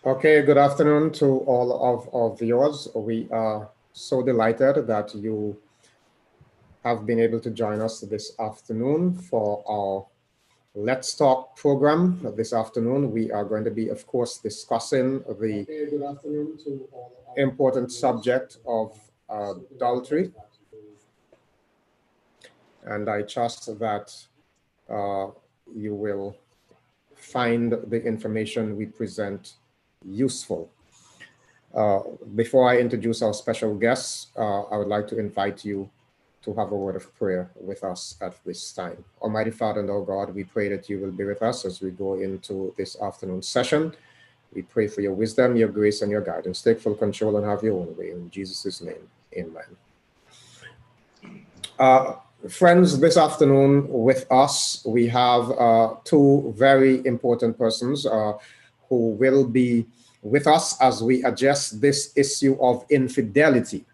Okay, good afternoon to all of our viewers. We are so delighted that you have been able to join us this afternoon for our Let's Talk program. This afternoon, we are going to be, of course, discussing the important subject of adultery. And I trust that you will find the information we present useful. Before I introduce our special guests, I would like to invite you to have a word of prayer with us at this time. Almighty Father and our God, we pray that you will be with us as we go into this afternoon session. We pray for your wisdom, your grace, and your guidance. Take full control and have your own way. In Jesus' name, amen. Friends, this afternoon with us, we have two very important persons who will be with us as we address this issue of infidelity.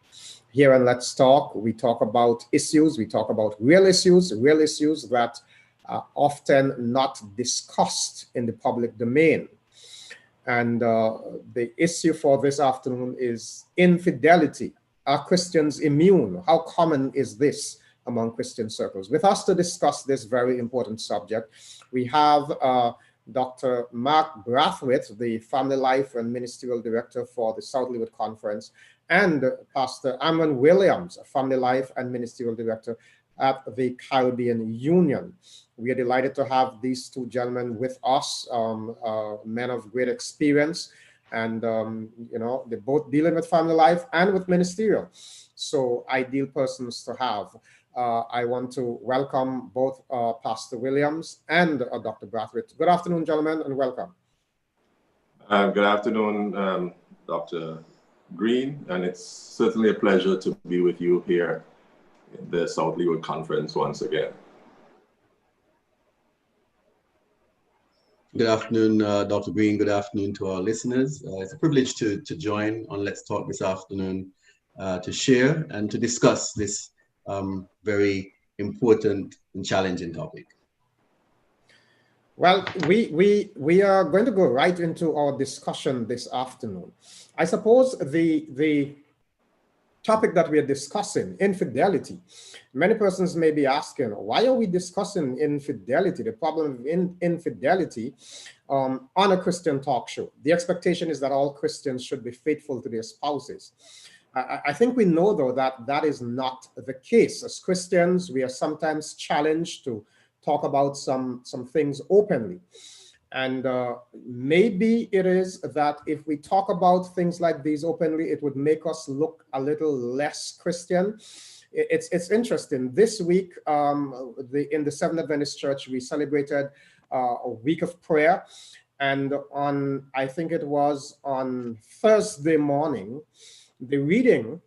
Here on Let's Talk, we talk about issues, we talk about real issues that are often not discussed in the public domain. And the issue for this afternoon is infidelity. Are Christians immune? How common is this among Christian circles? With us to discuss this very important subject, we have Dr. Mark Braithwaite, the Family Life and Ministerial Director for the South Leeward Conference, and Pastor Ammaran Williams, Family Life and Ministerial Director at the Caribbean Union. We are delighted to have these two gentlemen with us, men of great experience, and they're both dealing with family life and with ministerial. So ideal persons to have. I want to welcome both Pastor Williams and Dr. Braithwaite. Good afternoon, gentlemen, and welcome. Good afternoon, Dr. Greene, and it's certainly a pleasure to be with you here in the South Leeward Conference once again. Good afternoon, Dr. Greene. Good afternoon to our listeners. It's a privilege to join on Let's Talk this afternoon to share and to discuss this very important and challenging topic. Well, we are going to go right into our discussion this afternoon. I suppose the topic that we are discussing, infidelity. Many persons may be asking, why are we discussing infidelity, the problem of infidelity on a Christian talk show? The expectation is that all Christians should be faithful to their spouses. I think we know, though, that that is not the case. As Christians, we are sometimes challenged to talk about some things openly. And maybe it is that if we talk about things like these openly, it would make us look a little less Christian. It's interesting. This week, in the Seventh Adventist Church, we celebrated a week of prayer. And I think it was on Thursday morning, the reading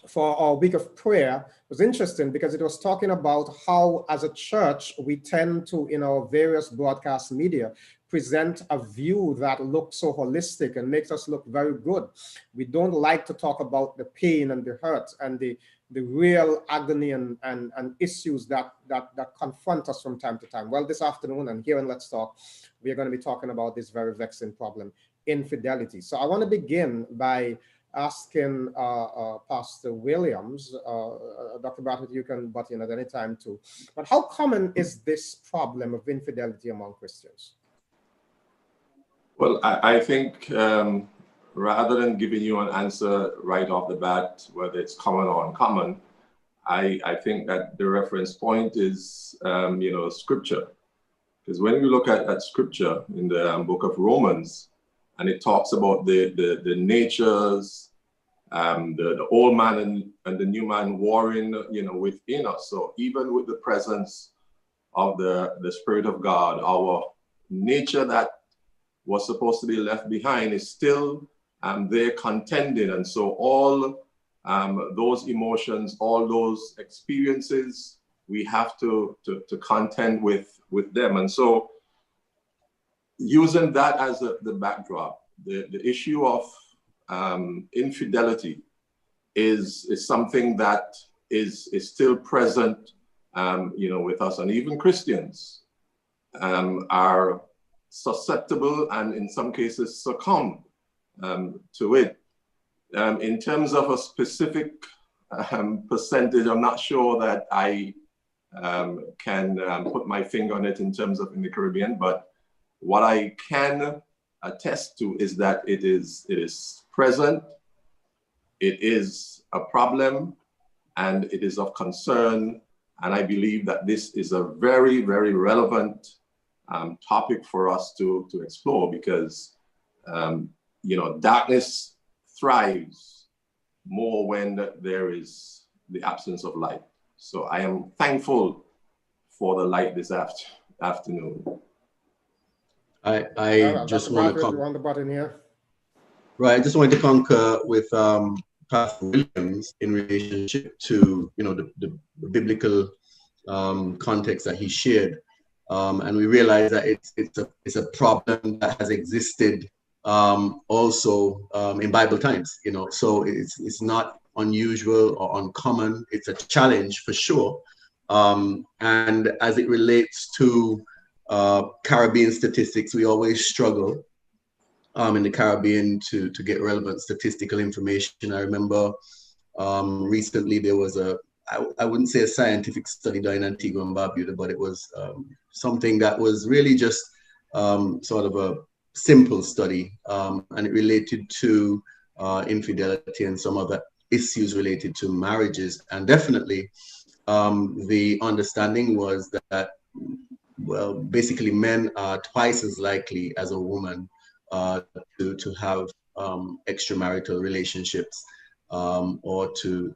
for our week of prayer was interesting because it was talking about how, as a church, we tend to, in our various broadcast media, present a view that looks so holistic and makes us look very good. We don't like to talk about the pain and the hurt and the real agony and issues that confront us from time to time. Well, this afternoon and here in Let's Talk, we are going to be talking about this very vexing problem, infidelity. So I want to begin by asking Pastor Williams, Dr. Braithwaite, you can butt in at any time too, but how common is this problem of infidelity among Christians? Well, I think rather than giving you an answer right off the bat, whether it's common or uncommon, I think that the reference point is, Scripture. Because when we look at Scripture in the book of Romans, and it talks about the natures, the old man and the new man warring, within us. So even with the presence of the Spirit of God, our nature that was supposed to be left behind is still there contending. And so all those emotions, all those experiences, we have to contend with them. And so using that as the backdrop, the issue of infidelity is something that is still present, with us. And even Christians are susceptible and in some cases succumb to it. In terms of a specific percentage, I'm not sure that I can put my finger on it in terms of in the Caribbean, but what I can attest to is that it is present, it is a problem, and it is of concern. And I believe that this is a very, very relevant topic for us to explore, because you know, darkness thrives more when there is the absence of light. So I am thankful for the light this afternoon. I just want to on the button here. Right, I just wanted to concur with Pastor Williams in relationship to, you know, the biblical context that he shared, and we realize that it's a problem that has existed also in Bible times, you know. So it's not unusual or uncommon. It's a challenge for sure, and as it relates to Caribbean statistics, we always struggle in the Caribbean to get relevant statistical information. I remember recently there was I wouldn't say a scientific study done in Antigua and Barbuda, but it was something that was really just sort of a simple study, and it related to infidelity and some other issues related to marriages. And definitely the understanding was that, well, basically men are twice as likely as a woman to have extramarital relationships or to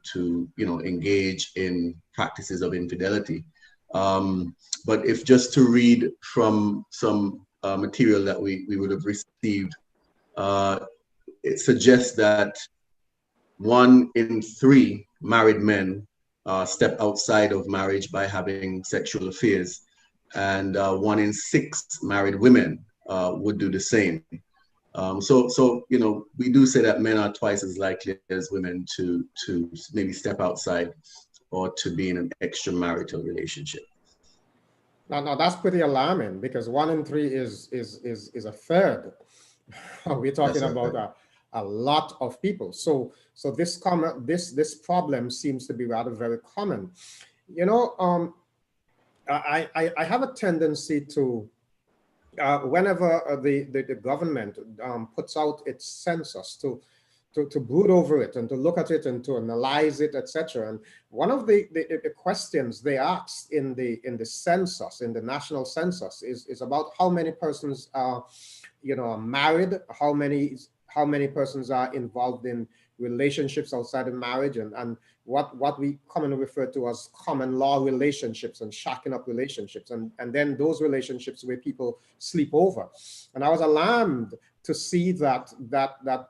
you know, engage in practices of infidelity. But if just to read from some material that we would have received, it suggests that 1 in 3 married men step outside of marriage by having sexual affairs, and 1 in 6 married women would do the same. So you know, we do say that men are twice as likely as women to maybe step outside or to be in an extramarital relationship. Now that's pretty alarming, because 1 in 3 is a third. We're talking about a lot of people. So this problem seems to be rather very common. You know, I have a tendency to whenever the government puts out its census to brood over it and to look at it and to analyze it, etc. And one of the questions they asked in the census, in the national census, is about how many persons are, you know, married, how many persons are involved in relationships outside of marriage, and what we commonly refer to as common law relationships and shacking up relationships, and then those relationships where people sleep over. And I was alarmed to see that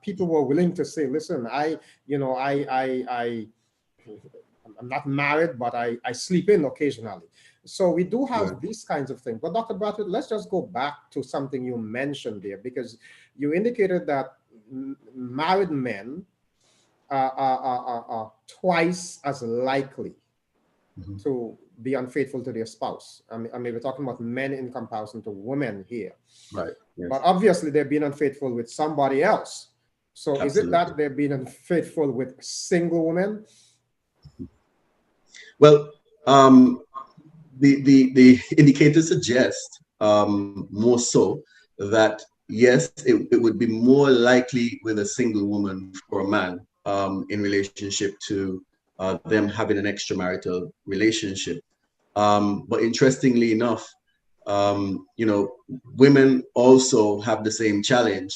people were willing to say, listen, I'm not married, but I sleep in occasionally. So we do have these kinds of things. But Dr. Braithwaite, let's just go back to something you mentioned there, because you indicated that married men are twice as likely to be unfaithful to their spouse. I mean, we're talking about men in comparison to women here. Right. Yes. But obviously they're being unfaithful with somebody else. So Absolutely. Is it that they're being unfaithful with single women? Well, the indicators suggest more so that yes, it would be more likely with a single woman for a man in relationship to them having an extramarital relationship. But interestingly enough, you know, women also have the same challenge,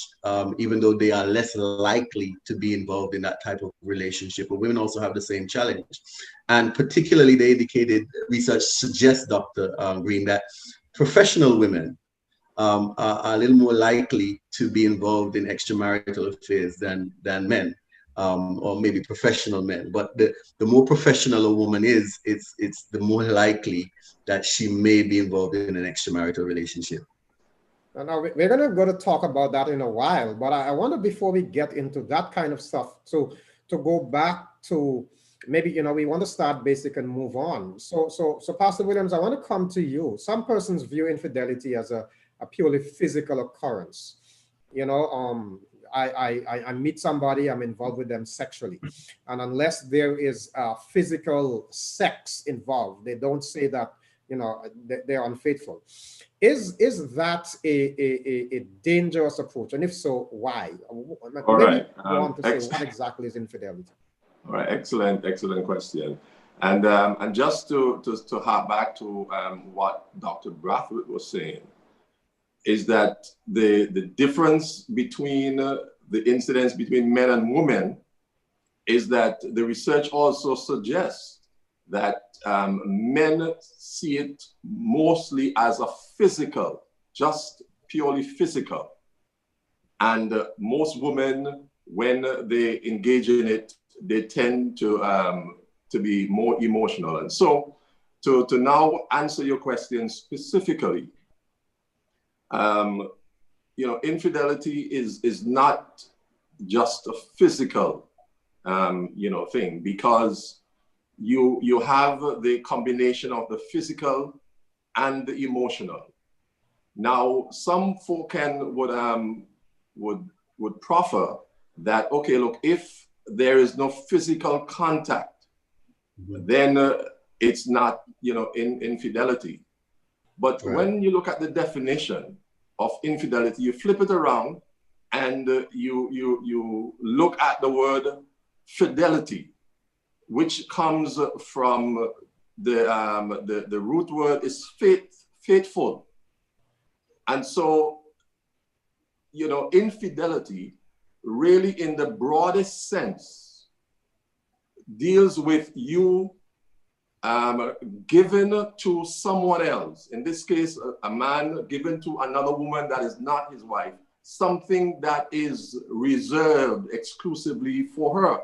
even though they are less likely to be involved in that type of relationship. But women also have the same challenge. And particularly, they indicated, research suggests, Dr. Greene, that professional women are a little more likely to be involved in extramarital affairs than men. Or maybe professional men, but the more professional a woman is, it's the more likely that she may be involved in an extramarital relationship. Now we're going to go to talk about that in a while, but I wonder, before we get into that kind of stuff, to go back to maybe, you know, we want to start basic and move on. So Pastor Williams, I want to come to you. Some persons view infidelity as a purely physical occurrence. You know, I meet somebody, I'm involved with them sexually, and unless there is physical sex involved, they don't say that, you know, they're unfaithful. Is that a dangerous approach? And if so, why? All Maybe right. you want to say what exactly is infidelity? All right, excellent question. And just to hark back to what Dr. Braithwaite was saying, is that the difference between the incidents between men and women is that the research also suggests that men see it mostly as a physical, just purely physical. And most women, when they engage in it, they tend to be more emotional. And so to now answer your question specifically, you know, infidelity is not just a physical, you know, thing, because you have the combination of the physical and the emotional. Now, some folk would proffer that, okay, look, if there is no physical contact, then it's not, you know, infidelity. But when you look at the definition of infidelity, you flip it around and you look at the word fidelity, which comes from the root word is faithful. And so, you know, infidelity really in the broadest sense deals with you given to someone else, in this case, a man given to another woman that is not his wife, something that is reserved exclusively for her.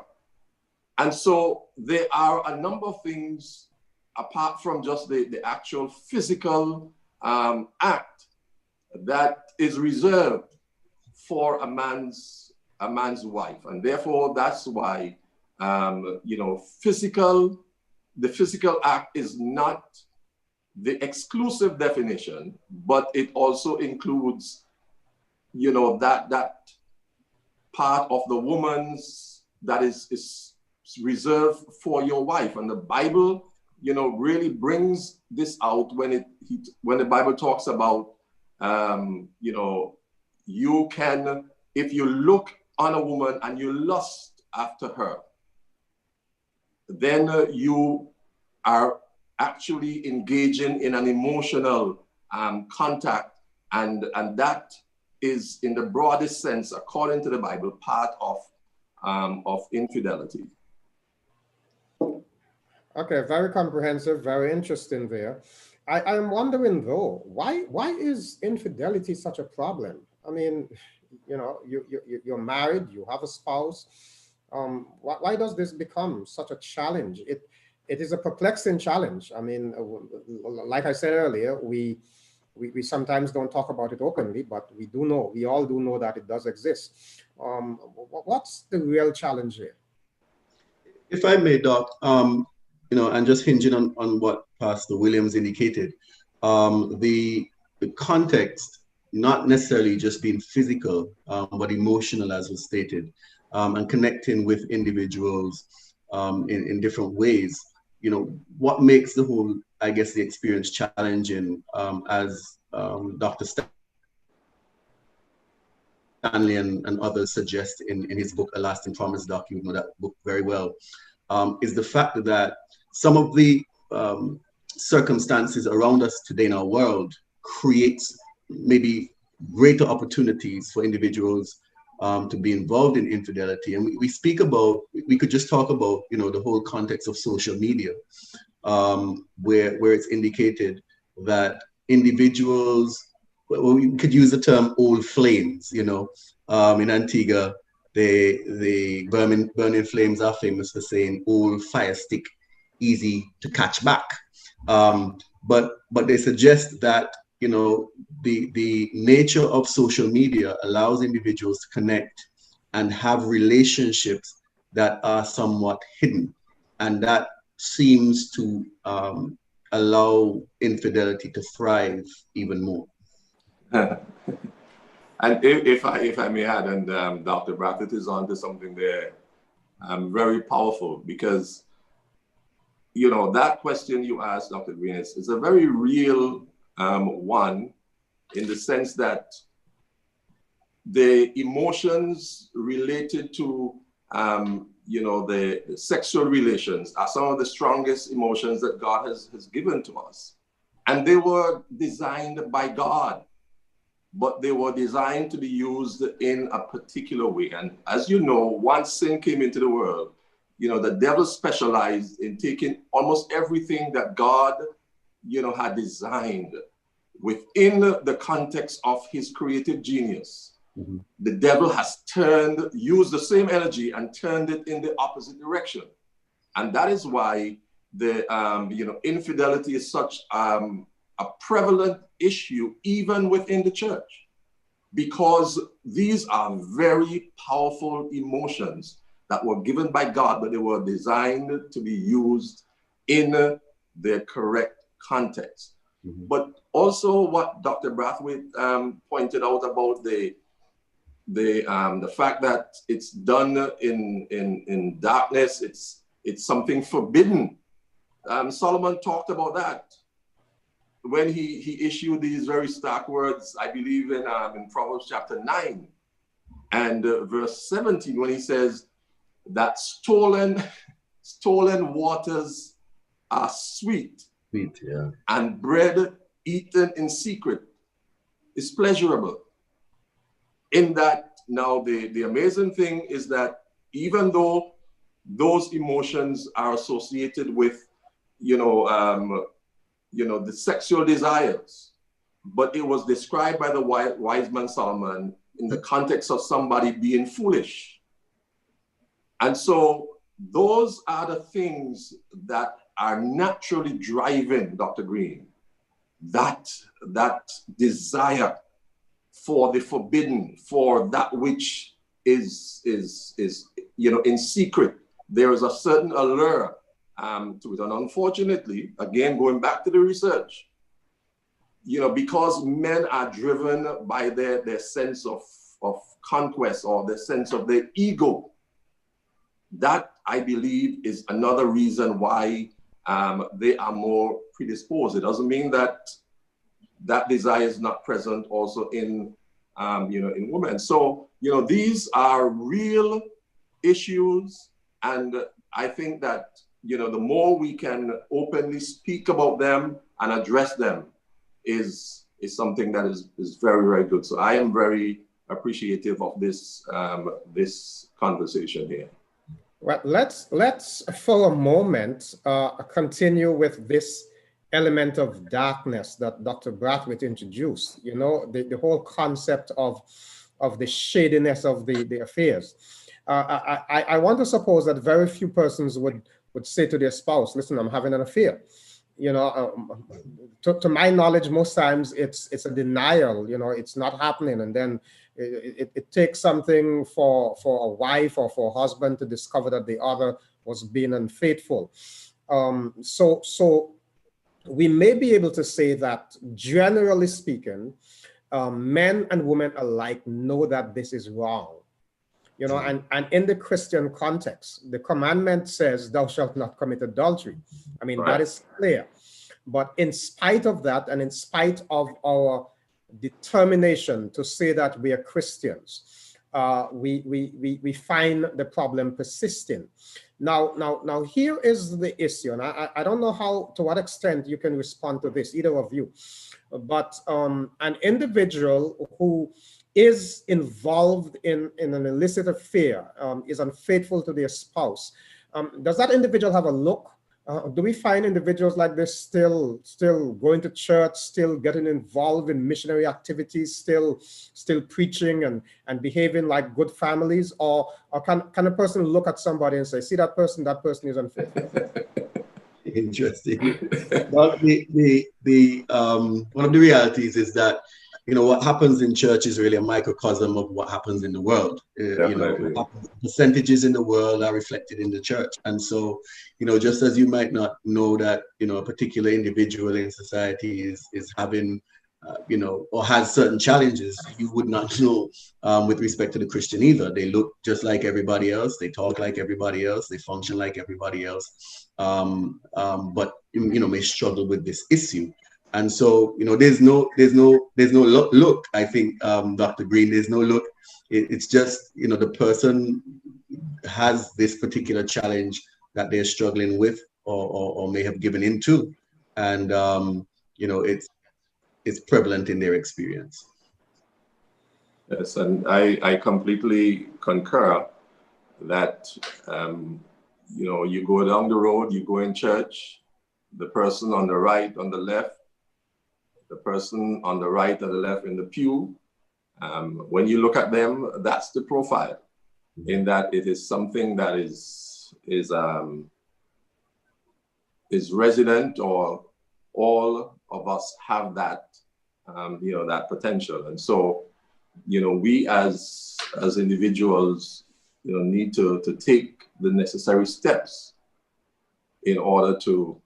And so there are a number of things apart from just the actual physical act that is reserved for a man's wife. And therefore, that's why, you know, the physical act is not the exclusive definition, but it also includes, you know, that part of the woman's that is reserved for your wife. And the Bible, you know, really brings this out when the Bible talks about, you know, you can, if you look on a woman and you lust after her, then you are actually engaging in an emotional contact, and that is, in the broadest sense, according to the Bible, part of infidelity. Okay, very comprehensive, very interesting there. I'm wondering though, why is infidelity such a problem? I mean, you know, you're married, you have a spouse. Why does this become such a challenge? It is a perplexing challenge. I mean, like I said earlier, we sometimes don't talk about it openly, but we all do know that it does exist. What's the real challenge here? If I may, Doc, you know, and just hinging on what Pastor Williams indicated, the context, not necessarily just being physical, but emotional, as was stated, and connecting with individuals in different ways. You know, what makes the whole, I guess, the experience challenging, as Dr. Stanley and others suggest in his book, A Lasting Promise, Doc, you know that book very well, is the fact that some of the circumstances around us today in our world creates maybe greater opportunities for individuals to be involved in infidelity. And we speak about, we could just talk about, you know, the whole context of social media, where it's indicated that individuals, well, we could use the term old flames, you know, in Antigua, the burning flames are famous for saying old fire stick, easy to catch back. But they suggest that, you know, the nature of social media allows individuals to connect and have relationships that are somewhat hidden. And that seems to allow infidelity to thrive even more. And if I may add, and Dr. Braithwaite is onto something there, very powerful, because you know that question you asked, Dr. Greene, is a very real one, in the sense that the emotions related to you know the sexual relations are some of the strongest emotions that God has given to us, and they were designed by God. But they were designed to be used in a particular way. And as you know, once sin came into the world, you know, the devil specialized in taking almost everything that God, you know, had designed within the context of his creative genius. Mm-hmm. The devil has used the same energy and turned it in the opposite direction. And that is why the, you know, infidelity is such a prevalent issue even within the church, because these are very powerful emotions that were given by God, but they were designed to be used in the correct context. Mm-hmm. But also what Dr. Braithwaite pointed out about the fact that it's done in darkness, it's something forbidden. Solomon talked about that when he issued these very stark words, I believe in Proverbs chapter 9 and verse 17, when he says that stolen waters are sweet, yeah, and bread eaten in secret is pleasurable. In that, now the amazing thing is that even though those emotions are associated with, you know, the sexual desires, but it was described by the wise man Solomon in the context of somebody being foolish. And so those are the things that are naturally driving, Dr. Greene, that desire for the forbidden, for that which is you know, in secret. There is a certain allure to it. And unfortunately, again, going back to the research, you know, because men are driven by their sense of conquest, or their sense of their ego, that I believe is another reason why they are more predisposed. It doesn't mean that that desire is not present also in you know, in women. So, you know, these are real issues, and I think that, you know, the more we can openly speak about them and address them is something that is very, very good. So I am very appreciative of this this conversation here. Well, let's for a moment continue with this element of darkness that Dr. Braithwaite introduced. You know, the whole concept of the shadiness of the affairs. I want to suppose that very few persons would say to their spouse, listen, I'm having an affair. You know, to my knowledge, most times it's a denial, you know, it's not happening. And then it takes something for a wife or for a husband to discover that the other was being unfaithful. So we may be able to say that, generally speaking, men and women alike know that this is wrong. You know, and in the Christian context, the commandment says, thou shalt not commit adultery. I mean, right. That is clear. But in spite of that, and in spite of our determination to say that we are Christians, we find the problem persisting. Now, here is the issue, and I don't know to what extent you can respond to this, either of you, but an individual who is involved in an illicit affair, is unfaithful to their spouse, does that individual have a look? Do we find individuals like this still going to church, still getting involved in missionary activities, still preaching and behaving like good families, or can a person look at somebody and say, see that person is unfaithful? Interesting. Well, one of the realities is that, you know, what happens in church is really a microcosm of what happens in the world. You know, percentages in the world are reflected in the church. And so, you know, just as you might not know that, you know, a particular individual in society is having or has certain challenges, you would not know with respect to the Christian either. They look just like everybody else. They talk like everybody else. They function like everybody else. But may struggle with this issue. And so, there's no look. I think, Dr. Greene, there's no look. It's just, the person has this particular challenge that they're struggling with, or may have given into, and it's prevalent in their experience. Yes, and I completely concur that you go down the road, you go in church, the person on the right, on the left, the person on the right and the left in the pew. When you look at them, that's the profile, in that it is something that is resident, or all of us have that, that potential. And so, we as individuals, need to take the necessary steps in order to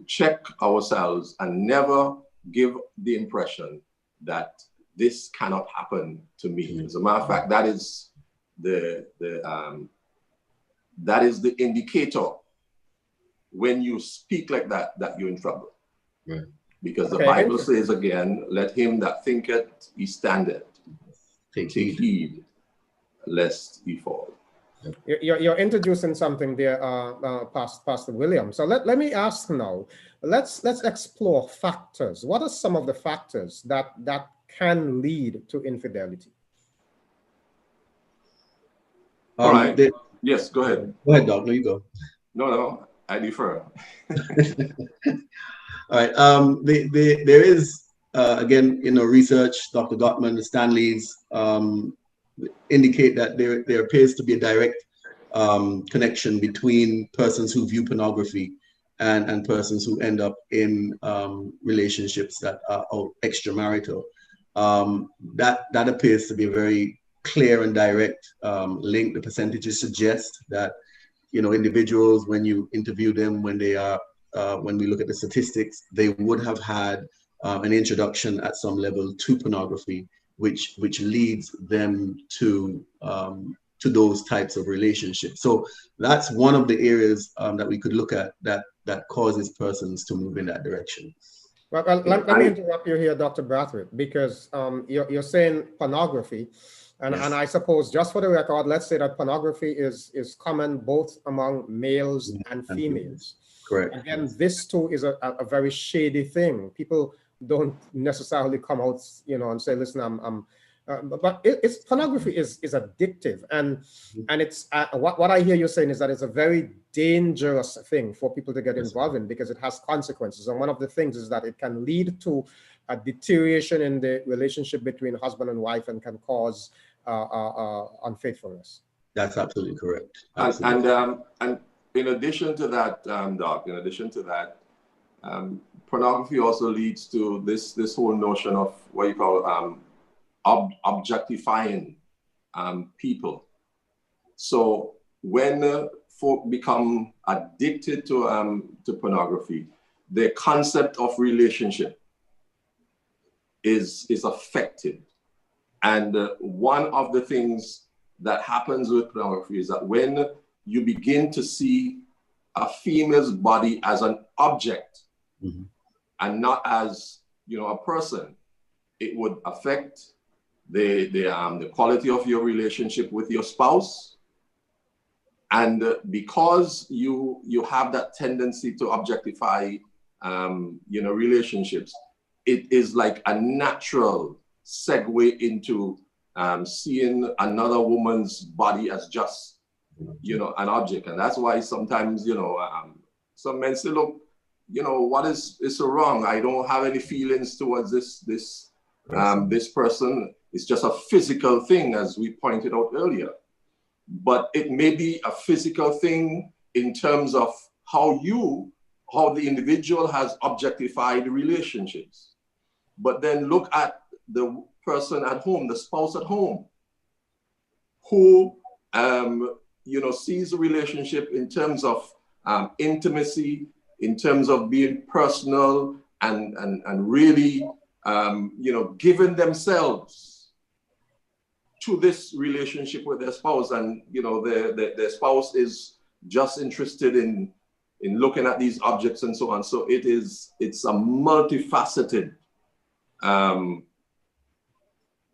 check ourselves and never give the impression that this cannot happen to me. As a matter of fact, that is the indicator. When you speak like that you're in trouble. Right. Because the Bible says again, let him that thinketh he standeth take heed lest he fall. You're introducing something there, Pastor William. So let me ask now, let's explore factors. What are some of the factors that can lead to infidelity? All right. Yes, go ahead. Go ahead, Doc. No, you go. No, I defer. All right. There is, again, research, Dr. Gottman, the Stanleys indicate that there appears to be a direct connection between persons who view pornography and persons who end up in relationships that are extramarital. That appears to be a very clear and direct link. The percentages suggest that individuals, when you interview them, when we look at the statistics, they would have had an introduction at some level to pornography, which leads them to those types of relationships. So that's one of the areas that we could look at that causes persons to move in that direction. Well, let me interrupt you here, Dr. Braithwaite, because you're saying pornography. And, yes. And I suppose, just for the record, let's say that pornography is common both among males and females. Correct. Again, this too is a very shady thing. People don't necessarily come out, and say, listen, but pornography is addictive, and it's what I hear you saying is that it's a very dangerous thing for people to get involved in, because it has consequences. And one of the things is that it can lead to a deterioration in the relationship between husband and wife, and can cause unfaithfulness. That's absolutely correct. Absolutely. And in addition to that, Doc, pornography also leads to this whole notion of what you call objectifying people. So when folk become addicted to pornography, the concept of relationship is affected. And one of the things that happens with pornography is that when you begin to see a female's body as an object, and not as a person, it would affect the quality of your relationship with your spouse. And because you have that tendency to objectify relationships, it is like a natural segue into seeing another woman's body as just an object. And that's why sometimes some men say, look, what is so wrong? I don't have any feelings towards this person. It's just a physical thing, as we pointed out earlier. But it may be a physical thing in terms of how the individual has objectified relationships. But then look at the person at home, the spouse at home, who sees the relationship in terms of intimacy, in terms of being personal, and really, you know, giving themselves to this relationship with their spouse, and you know, their spouse is just interested in looking at these objects and so on. So it's a multifaceted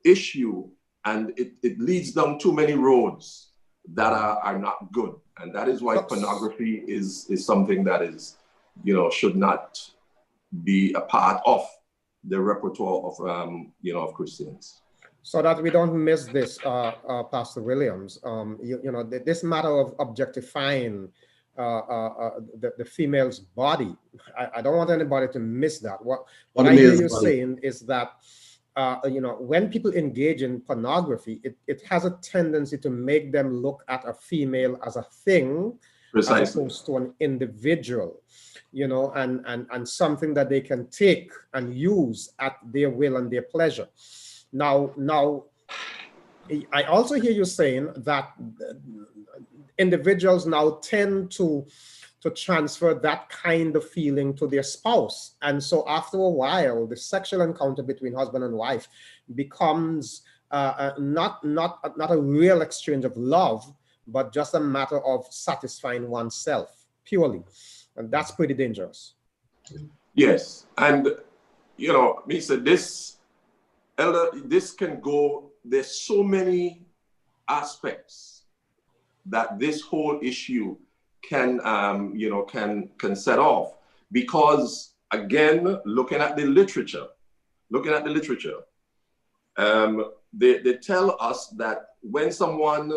issue, and it leads down too many roads that are not good. And that is why pornography is something that is, you know, should not be a part of the repertoire of, you know, of Christians. So that we don't miss this, Pastor Williams, you know, this matter of objectifying the female's body, I don't want anybody to miss that. What I hear you saying is that, you know, when people engage in pornography, it has a tendency to make them look at a female as a thing, Precisely, as opposed to an individual, you know, and something that they can take and use at their will and their pleasure. Now, I also hear you saying that individuals now tend to transfer that kind of feeling to their spouse. And so after a while, the sexual encounter between husband and wife becomes not a real exchange of love, but just a matter of satisfying oneself purely. And that's pretty dangerous. Yes. And, you know, Mr. This can go, there's so many aspects that this whole issue can, you know, can set off. Because again, looking at the literature, they tell us that when someone,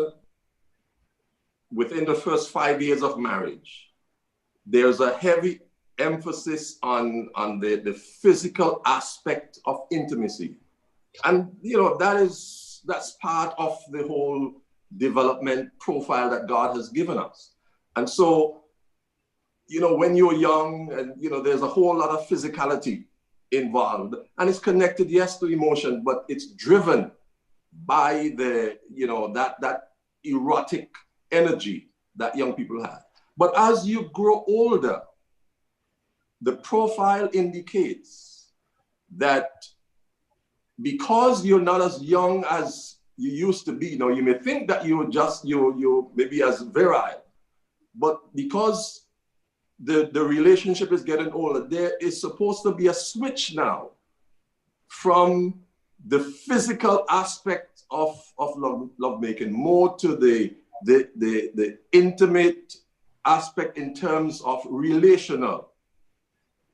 within the first 5 years of marriage, there's a heavy emphasis on the physical aspect of intimacy. And, you know, that's part of the whole development profile that God has given us. And so, you know, when you're young and, you know, there's a whole lot of physicality involved, and it's connected, yes, to emotion, but it's driven by the, you know, that erotic energy that young people have. But as you grow older, the profile indicates that because you're not as young as you used to be, you know, you may think that you're maybe as virile, but because the relationship is getting older, there is supposed to be a switch now from the physical aspect of lovemaking more to the intimate aspect in terms of relational,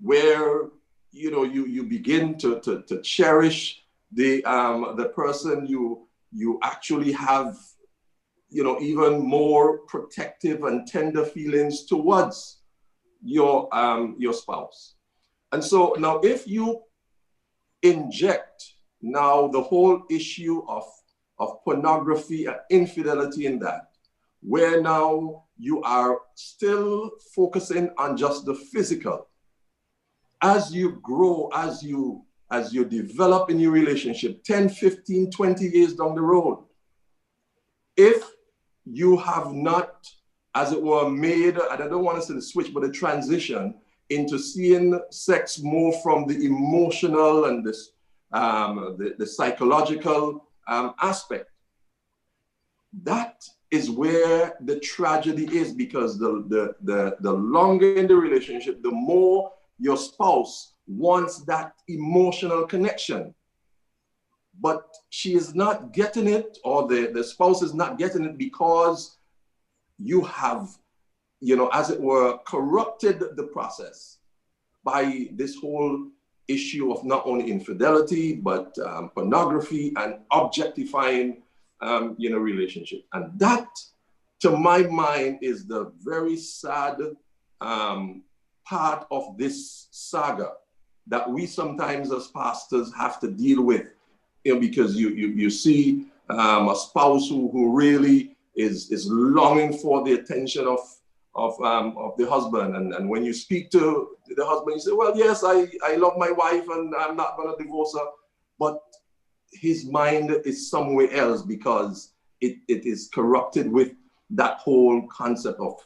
where, you know, you begin to cherish the person you actually have, you know, even more protective and tender feelings towards your spouse. And so now, if you inject now the whole issue of pornography and infidelity in that, where now you are still focusing on just the physical, as you grow, as you develop in your relationship 10, 15, 20 years down the road, if you have not, as it were, made, and I don't want to say the switch, but a transition into seeing sex more from the emotional and this the psychological aspect, that is where the tragedy is, because the longer in the relationship, the more your spouse wants that emotional connection, but she is not getting it, or the spouse is not getting it, because you have, you know, as it were, corrupted the process by this whole issue of not only infidelity, but pornography and objectifying, you know, relationship. And that, to my mind, is the very sad part of this saga that we sometimes as pastors have to deal with, you know, because you see a spouse who really is longing for the attention of the husband, and when you speak to the husband, you say, well, yes, I love my wife and I'm not going to divorce her, but his mind is somewhere else, because it is corrupted with that whole concept of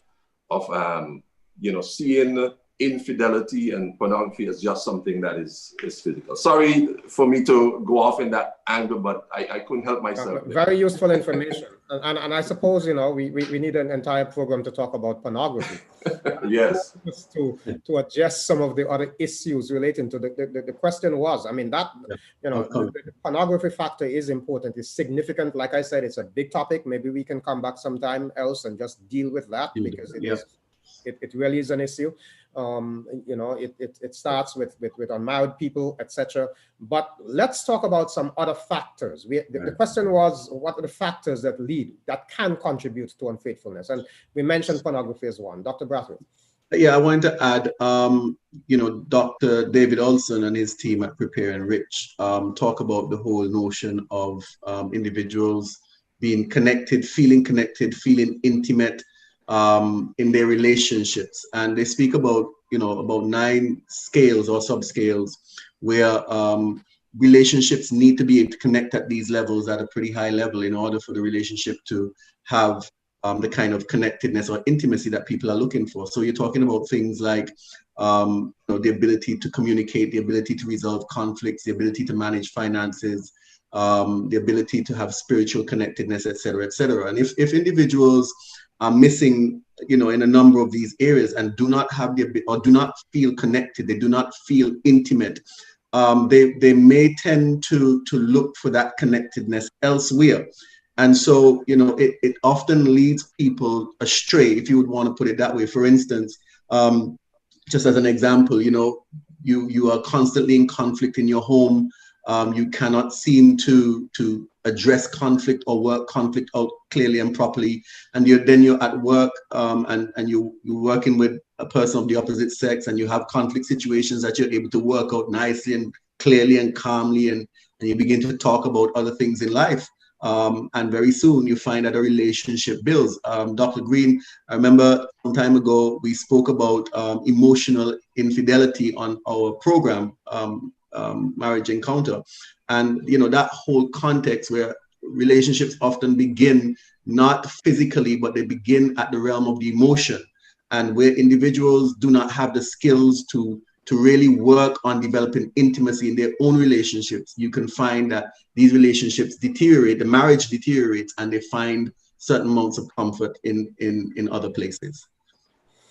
you know, seeing infidelity and pornography as just something that is physical. Sorry for me to go off in that angle, but I couldn't help myself. Very useful information. And I suppose, you know, we need an entire program to talk about pornography. Yes. To address some of the other issues relating to the question was, I mean, that, you know, the pornography factor is important, it's significant. Like I said, it's a big topic. Maybe we can come back sometime else and just deal with that, because it really is an issue. You know, it starts with unmarried people, etc. But let's talk about some other factors. The question was, what are the factors that can contribute to unfaithfulness? And we mentioned pornography as one. Dr. Braithwaite. Yeah, I wanted to add, you know, Dr. David Olson and his team at Prepare and Rich talk about the whole notion of individuals being connected, feeling intimate in their relationships. And they speak about, you know, about 9 scales or subscales where relationships need to be able to connect at these levels at a pretty high level in order for the relationship to have the kind of connectedness or intimacy that people are looking for. So you're talking about things like you know, the ability to communicate, the ability to resolve conflicts, the ability to manage finances, the ability to have spiritual connectedness, etc., etc. And if individuals are missing, you know, in a number of these areas and do not have or do not feel connected, they do not feel intimate, they may tend to look for that connectedness elsewhere. And so, you know, it often leads people astray, if you would want to put it that way. For instance, just as an example, you know, you are constantly in conflict in your home. You cannot seem to address conflict or work conflict out clearly and properly. And you're at work and you're working with a person of the opposite sex, and you have conflict situations that you're able to work out nicely and clearly and calmly, and you begin to talk about other things in life. And very soon you find that a relationship builds. Dr. Greene, I remember some time ago, we spoke about emotional infidelity on our program, Marriage Encounter. And, you know, that whole context where relationships often begin not physically, but they begin at the realm of the emotion, and where individuals do not have the skills to really work on developing intimacy in their own relationships, you can find that these relationships deteriorate, the marriage deteriorates, and they find certain amounts of comfort in other places.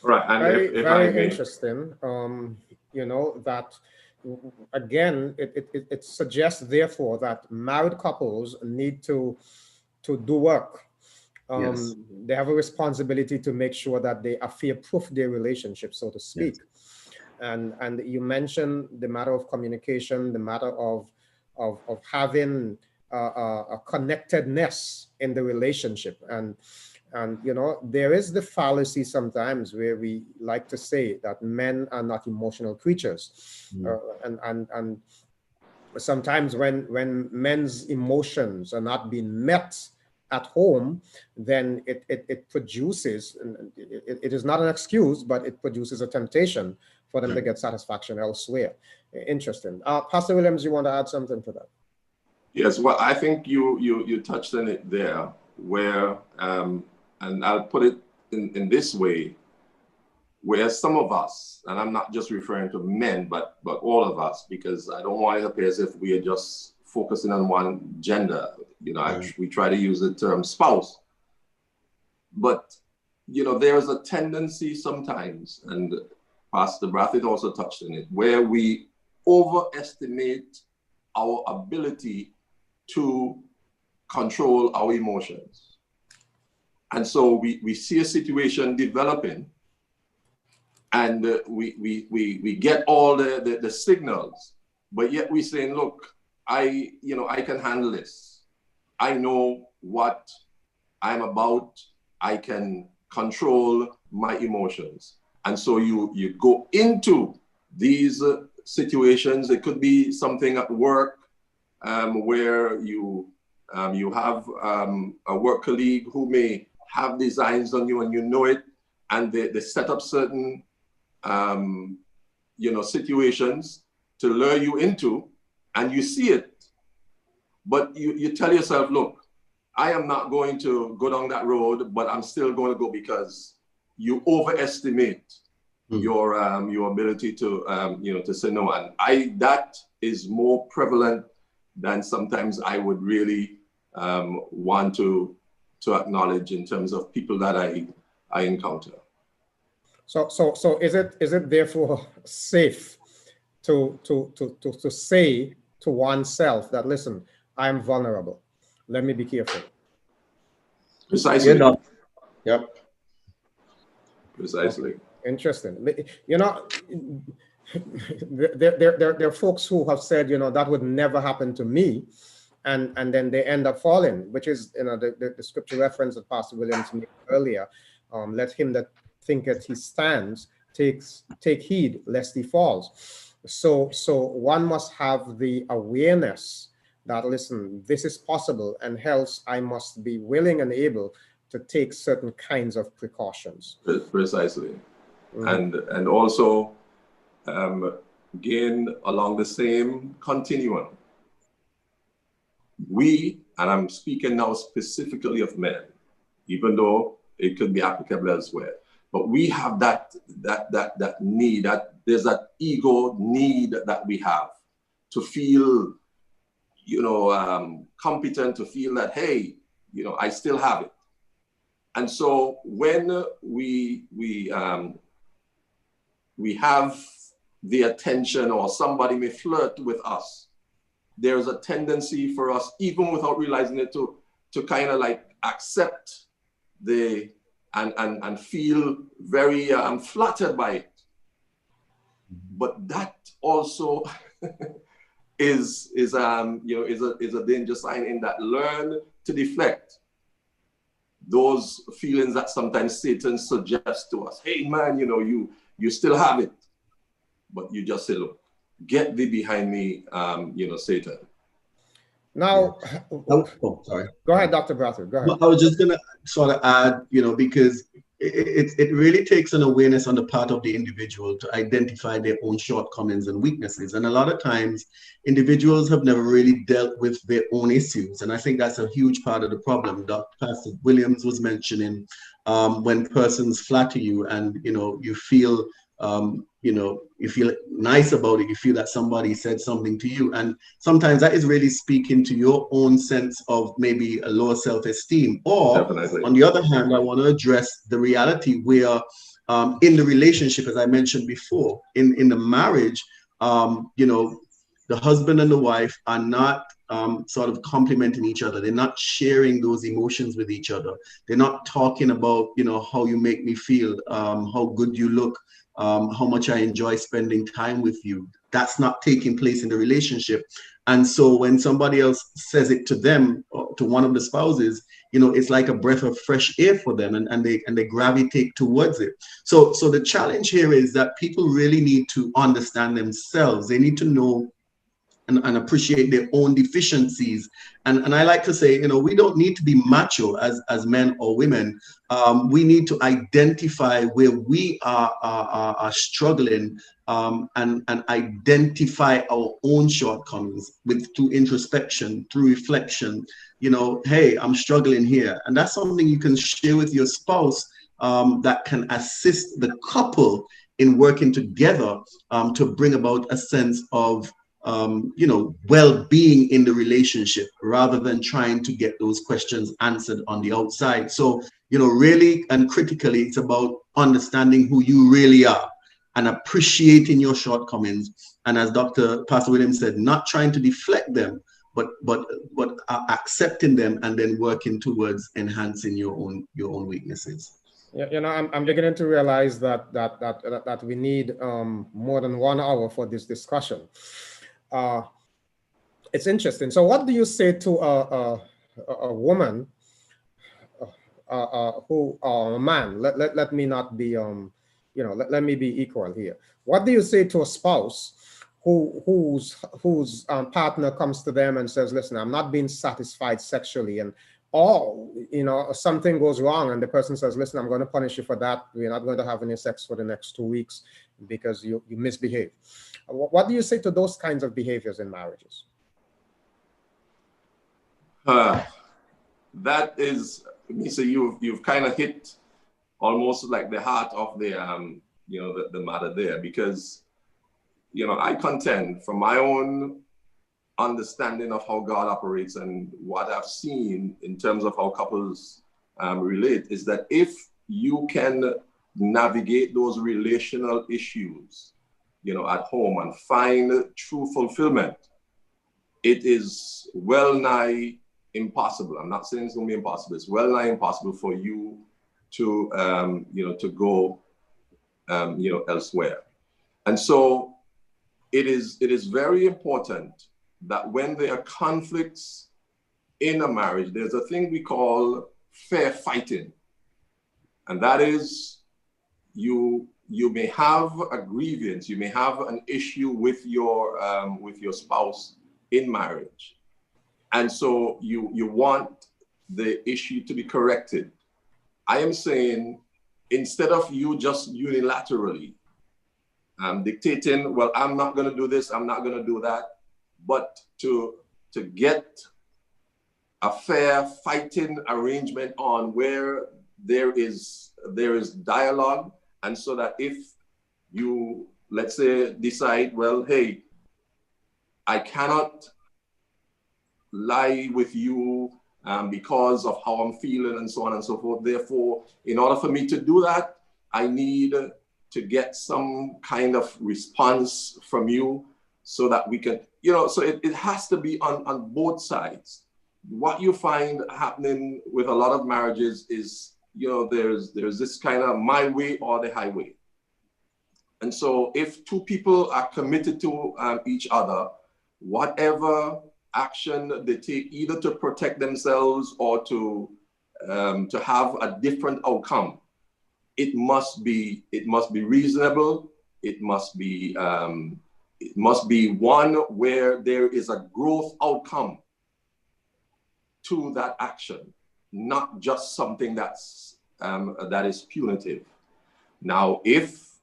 Right. And very interesting. You know, that again, it suggests therefore that married couples need to do work. Yes. They have a responsibility to make sure that they affair-proof their relationship, so to speak. Yes. And you mentioned the matter of communication, the matter of having a connectedness in the relationship. And you know, there is the fallacy sometimes where we like to say that men are not emotional creatures. And sometimes when men's emotions are not being met at home, then it produces, it is not an excuse, but it produces a temptation for them to get satisfaction elsewhere. Interesting. Pastor Williams, you want to add something to that? Yes, well, I think you touched on it there, where, and I'll put it in this way, where some of us, and I'm not just referring to men, but all of us, because I don't want it to appear as if we are just focusing on one gender. You know, we try to use the term spouse. But, you know, there's a tendency sometimes, and Pastor Braithwaite also touched on it, where we overestimate our ability to control our emotions. And so we see a situation developing, and we get all the signals, but yet we're saying, look, I can handle this. I know what I'm about. I can control my emotions. And so you go into these situations. It could be something at work where you have a work colleague who may have designs on you and you know it, and they set up certain situations to lure you into, and you see it. But you tell yourself, look, I am not going to go down that road, but I'm still going to go, because you overestimate your ability to to say no. And that is more prevalent than sometimes I would really want to acknowledge in terms of people that I encounter. So is it therefore safe to say to oneself that, listen, I'm vulnerable, let me be careful? Precisely. Yep. Precisely. Okay. Interesting. You know, there are folks who have said, you know, that would never happen to me, and then they end up falling, which is, you know, the scripture reference that Pastor Williams made earlier. Let him that thinketh he stands take heed lest he falls. So one must have the awareness that, listen, this is possible, and else I must be willing and able to take certain kinds of precautions. Precisely. And also, again, along the same continuum, and I'm speaking now specifically of men, even though it could be applicable elsewhere, but we have that need, that there's that ego need that we have to feel, you know, competent, to feel that, hey, you know, I still have it. And so when we have the attention, or somebody may flirt with us, there's a tendency for us, even without realizing it, to kind of like accept and feel very flattered by it. But that also is a danger sign, in that learn to deflect those feelings that sometimes Satan suggests to us. Hey man, you know, you still have it, but you just say, look, get thee behind me, you know, Satan. Now, sorry. Go ahead, Dr. Braithwaite. Go ahead. Well, I was just gonna sort of add, you know, because it really takes an awareness on the part of the individual to identify their own shortcomings and weaknesses. And a lot of times, individuals have never really dealt with their own issues. And I think that's a huge part of the problem. Dr. Pastor Williams was mentioning when persons flatter you, and, you know, you feel you feel nice about it, you feel that somebody said something to you, and sometimes that is really speaking to your own sense of maybe a lower self-esteem. Or Definitely. On the other hand, I want to address the reality where in the relationship, as I mentioned before, in the marriage, you know, the husband and the wife are not sort of complimenting each other. They're not sharing those emotions with each other. They're not talking about, you know, how you make me feel, how good you look, how much I enjoy spending time with you. That's not taking place in the relationship. And so when somebody else says it to them, or to one of the spouses, you know, it's like a breath of fresh air for them, and they gravitate towards it. So the challenge here is that people really need to understand themselves. They need to know and appreciate their own deficiencies. And I like to say, you know, we don't need to be macho as men or women. We need to identify where we are struggling, and identify our own shortcomings through introspection, through reflection. You know, hey, I'm struggling here. And that's something you can share with your spouse, that can assist the couple in working together to bring about a sense of well-being in the relationship, rather than trying to get those questions answered on the outside. So, you know, really and critically, it's about understanding who you really are and appreciating your shortcomings. And as Pastor Williams said, not trying to deflect them, but accepting them, and then working towards enhancing your own weaknesses. Yeah, you know, I'm beginning to realize that we need more than 1 hour for this discussion. It's interesting. So what do you say to a woman who, a man, let me not be, let me be equal here. What do you say to a spouse whose partner comes to them and says, listen, I'm not being satisfied sexually, and something goes wrong, and the person says, listen, I'm going to punish you for that. We're not going to have any sex for the next 2 weeks because you misbehave. What do you say to those kinds of behaviors in marriages? That is, Misa, you've kind of hit almost like the heart of the matter there, because, I contend from my own understanding of how God operates and what I've seen in terms of how couples relate, is that if you can navigate those relational issues, at home and find true fulfillment, it is well nigh impossible. I'm not saying it's going to be impossible. It's well nigh impossible for you to, to go, elsewhere. And so it is very important that when there are conflicts in a marriage, there's a thing we call fair fighting. And that is, you may have a grievance, you may have an issue with your spouse in marriage. And so you want the issue to be corrected. I am saying, instead of you just unilaterally dictating, well, I'm not going to do this, I'm not going to do that, but to get a fair fighting arrangement on where there is dialogue, and so that if you, let's say, decide, well, hey, I cannot lie with you because of how I'm feeling and so on and so forth. Therefore, in order for me to do that, I need to get some kind of response from you so that we can, so it has to be on both sides. What you find happening with a lot of marriages is, there's this kind of my way or the highway. And so if two people are committed to each other, whatever action they take, either to protect themselves or to have a different outcome, it must be reasonable. It must be one where there is a growth outcome to that action, not just something that is punitive. Now, if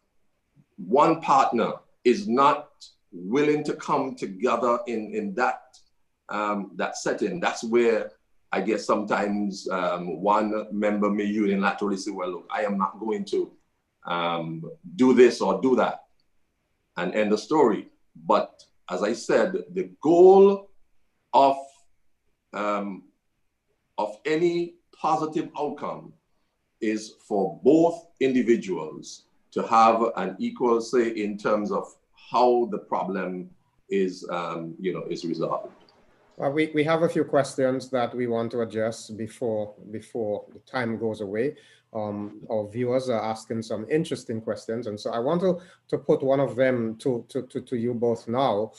one partner is not willing to come together in that setting, that's where I guess sometimes one member may unilaterally say, well, look, I am not going to do this or do that, and end the story. But as I said, the goal of any positive outcome is for both individuals to have an equal say in terms of how the problem is resolved. Well, we have a few questions that we want to address before the time goes away. Our viewers are asking some interesting questions, and so I want to put one of them to you both now.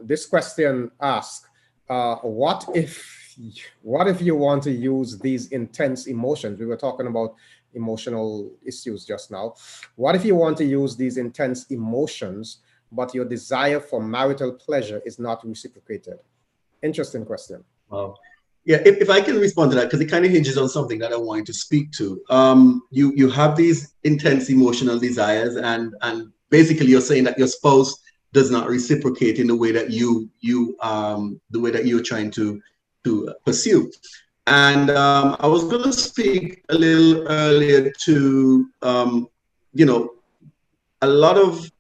This question asks, what if you want to use these intense emotions? We were talking about emotional issues just now. What if you want to use these intense emotions, but your desire for marital pleasure is not reciprocated? Interesting question. Wow. Yeah, if I can respond to that, because it kind of hinges on something that I wanted to speak to. You have these intense emotional desires, and basically you're saying that your spouse does not reciprocate in the way that you're trying to pursue. And I was going to speak a little earlier to a lot of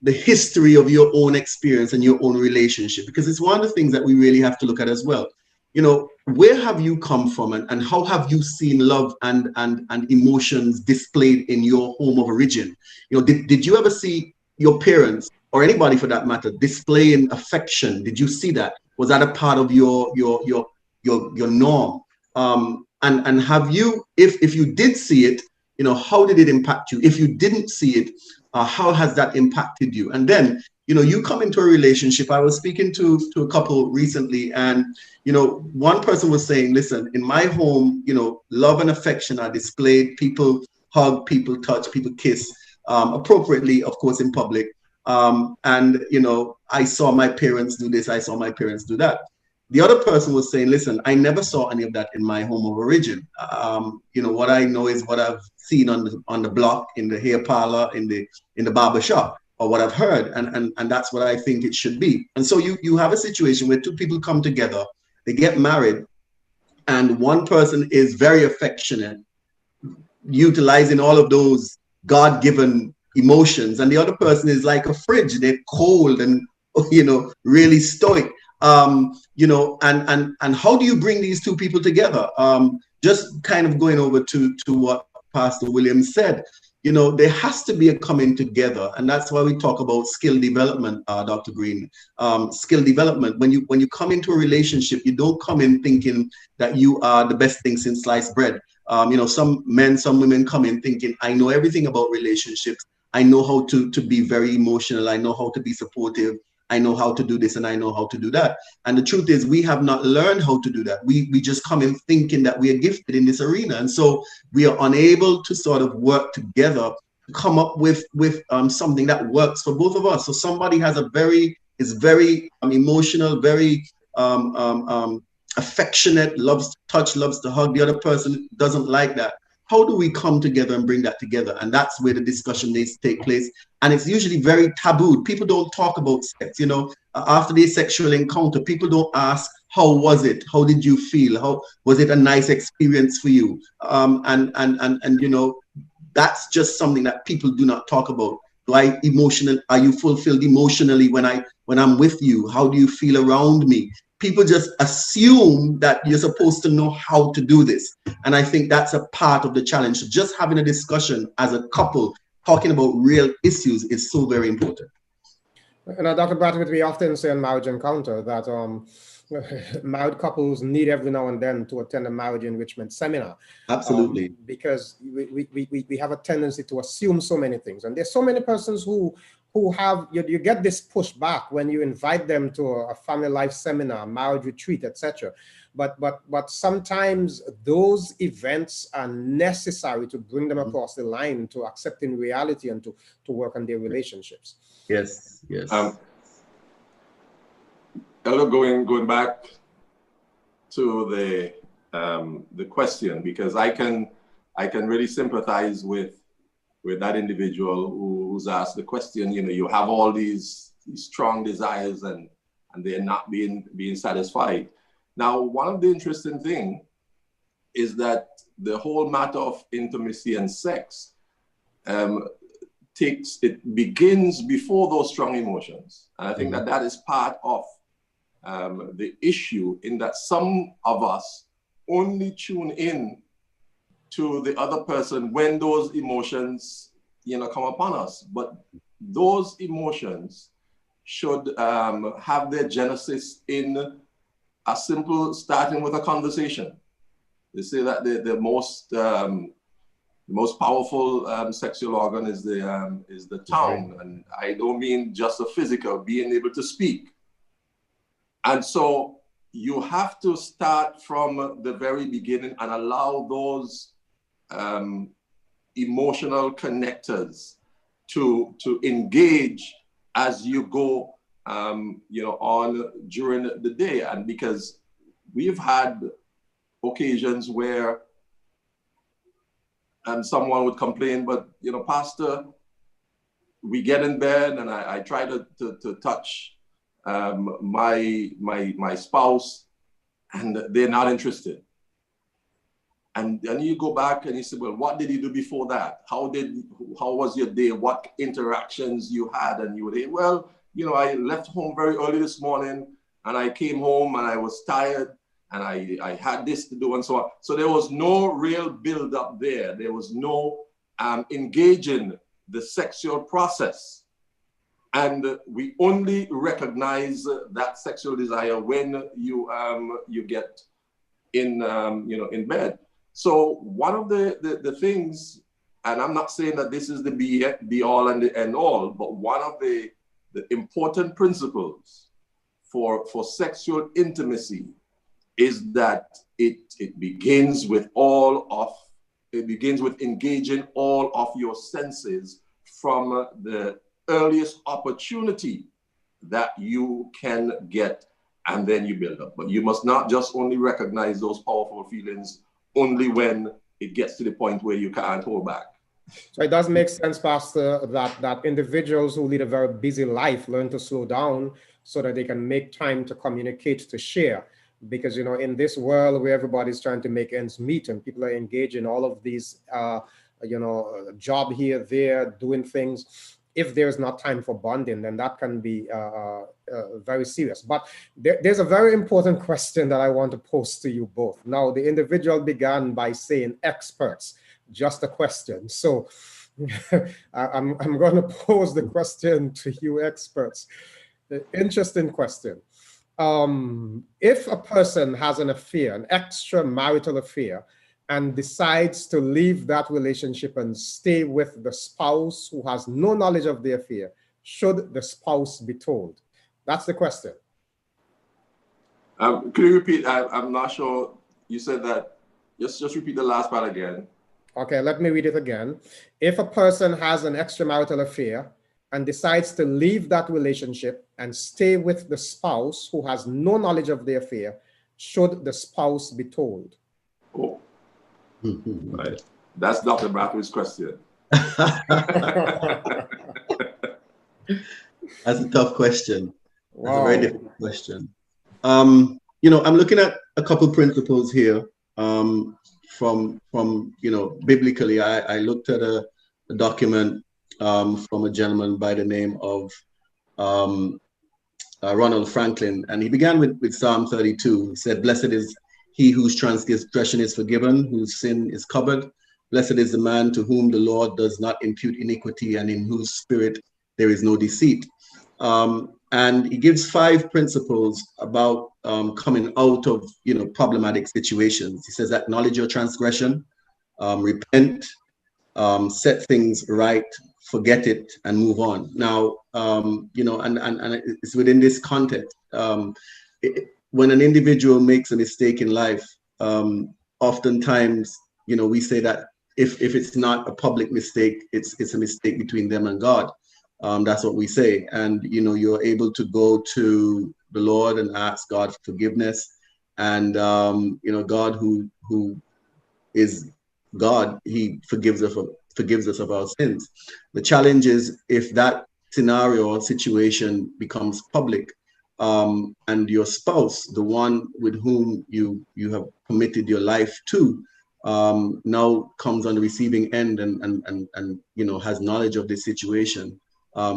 the history of your own experience and your own relationship, because it's one of the things that we really have to look at as well. Where have you come from, and how have you seen love and emotions displayed in your home of origin? Did you ever see your parents, or anybody for that matter, displaying affection? Did you see that? Was that a part of your norm? And have you, if you did see it, how did it impact you? If you didn't see it, how has that impacted you? And then, you come into a relationship. I was speaking to a couple recently, and, one person was saying, listen, in my home, love and affection are displayed. People hug, people touch, people kiss, appropriately, of course, in public. And, I saw my parents do this, I saw my parents do that. The other person was saying, listen, I never saw any of that in my home of origin. What I know is what I've seen on the block, in the hair parlor, in the barber shop, or what I've heard. And that's what I think it should be. And so you have a situation where two people come together, they get married, and one person is very affectionate, utilizing all of those God-given emotions, and the other person is like a fridge. They're cold and, you know, really stoic. You know, and how do you bring these two people together? Just kind of going over to what Pastor Williams said. You know, there has to be a coming together, and that's why we talk about skill development, Dr. Greene. Skill development. When you come into a relationship, you don't come in thinking that you are the best thing since sliced bread. You know, some men, some women come in thinking, I know everything about relationships. I know how to be very emotional. I know how to be supportive. I know how to do this and I know how to do that. And the truth is, we have not learned how to do that. We just come in thinking that we are gifted in this arena. And so we are unable to sort of work together to come up with something that works for both of us. So somebody has is very emotional, very affectionate, loves to touch, loves to hug. The other person doesn't like that. How do we come together and bring that together? And that's where the discussion needs to take place. And it's usually very taboo. People don't talk about sex, you know, after the sexual encounter. People don't ask, how was it? How did you feel? How was it a nice experience for you? And you know, that's just something that people do not talk about. Are you fulfilled emotionally when I'm with you? How do you feel around me? People just assume that you're supposed to know how to do this. And I think that's a part of the challenge. So just having a discussion as a couple, talking about real issues is so very important. And Dr. Braithwaite, we often say on Marriage Encounter that married couples need every now and then to attend a marriage enrichment seminar. Absolutely. Because we have a tendency to assume so many things. And there's so many persons who have, you get this pushback when you invite them to a family life seminar, marriage retreat, etc. But sometimes those events are necessary to bring them across the line to accepting reality and to work on their relationships. Yes, yes. Elder, going back to the question, because I can really sympathize with that individual who's asked the question. You know, you have all these strong desires and they're not being satisfied. Now, one of the interesting things is that the whole matter of intimacy and sex begins before those strong emotions. And I think that is part of the issue, in that some of us only tune in to the other person when those emotions, you know, come upon us. But those emotions should have their genesis in a simple starting with a conversation. They say that the most powerful sexual organ is the tongue, and I don't mean just the physical, being able to speak. And so you have to start from the very beginning and allow those emotional connectors to engage as you go, you know, on during the day. And because we've had occasions where someone would complain, but, you know, Pastor, we get in bed and I try to touch my spouse and they're not interested. And you go back and you say, well, what did you do before that? How was your day? What interactions you had? And you would say, well, you know, I left home very early this morning and I came home and I was tired and I had this to do and so on. So there was no real build up there. There was no engaging the sexual process. And we only recognize that sexual desire when you get in, you know, in bed. So one of the things, and I'm not saying that this is the be all and the end all, but one of the important principles for sexual intimacy is that it begins with engaging all of your senses from the earliest opportunity that you can get, and then you build up. But you must not just only recognize those powerful feelings only when it gets to the point where you can't hold back. So it does make sense, Pastor, that individuals who lead a very busy life learn to slow down so that they can make time to communicate, to share. Because, you know, in this world where everybody's trying to make ends meet and people are engaged in all of these a job here, there, doing things. If there's not time for bonding, then that can be very serious. But there's a very important question that I want to pose to you both. Now, the individual began by saying experts, just a question. So I'm going to pose the question to you experts. The interesting question. If a person has an affair, an extramarital affair, and decides to leave that relationship and stay with the spouse who has no knowledge of the affair, should the spouse be told? That's the question. Could you repeat? I'm not sure. You said that. Just repeat the last part again. Okay, let me read it again. If a person has an extramarital affair and decides to leave that relationship and stay with the spouse who has no knowledge of the affair, should the spouse be told? Oh. Right. That's Dr. Braithwaite's question. That's a tough question. Wow. That's a very difficult question. I'm looking at a couple principles here. From biblically, I looked at a document from a gentleman by the name of Ronald Franklin, and he began with Psalm 32. He said, "Blessed is he whose transgression is forgiven, whose sin is covered. Blessed is the man to whom the Lord does not impute iniquity, and in whose spirit there is no deceit." And he gives 5 principles about coming out of problematic situations. He says, acknowledge your transgression, repent, set things right, forget it, and move on. Now, and it's within this context. When an individual makes a mistake in life, oftentimes, we say that if it's not a public mistake, it's a mistake between them and God. That's what we say. And, you're able to go to the Lord and ask God for forgiveness. And, God who is God, he forgives us of our sins. The challenge is if that scenario or situation becomes public, and your spouse, the one with whom you have committed your life to, now comes on the receiving end and has knowledge of this situation,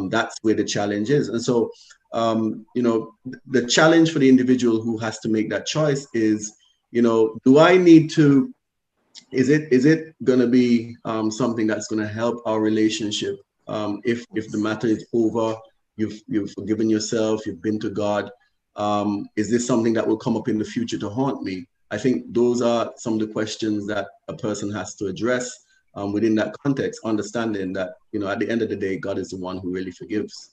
that's where the challenge is. And so, the challenge for the individual who has to make that choice is, do I need to, is it going to be something that's going to help our relationship? If the matter is over, you've forgiven yourself, you've been to God, is this something that will come up in the future to haunt me? I think those are some of the questions that a person has to address within that context, understanding that, at the end of the day, God is the one who really forgives.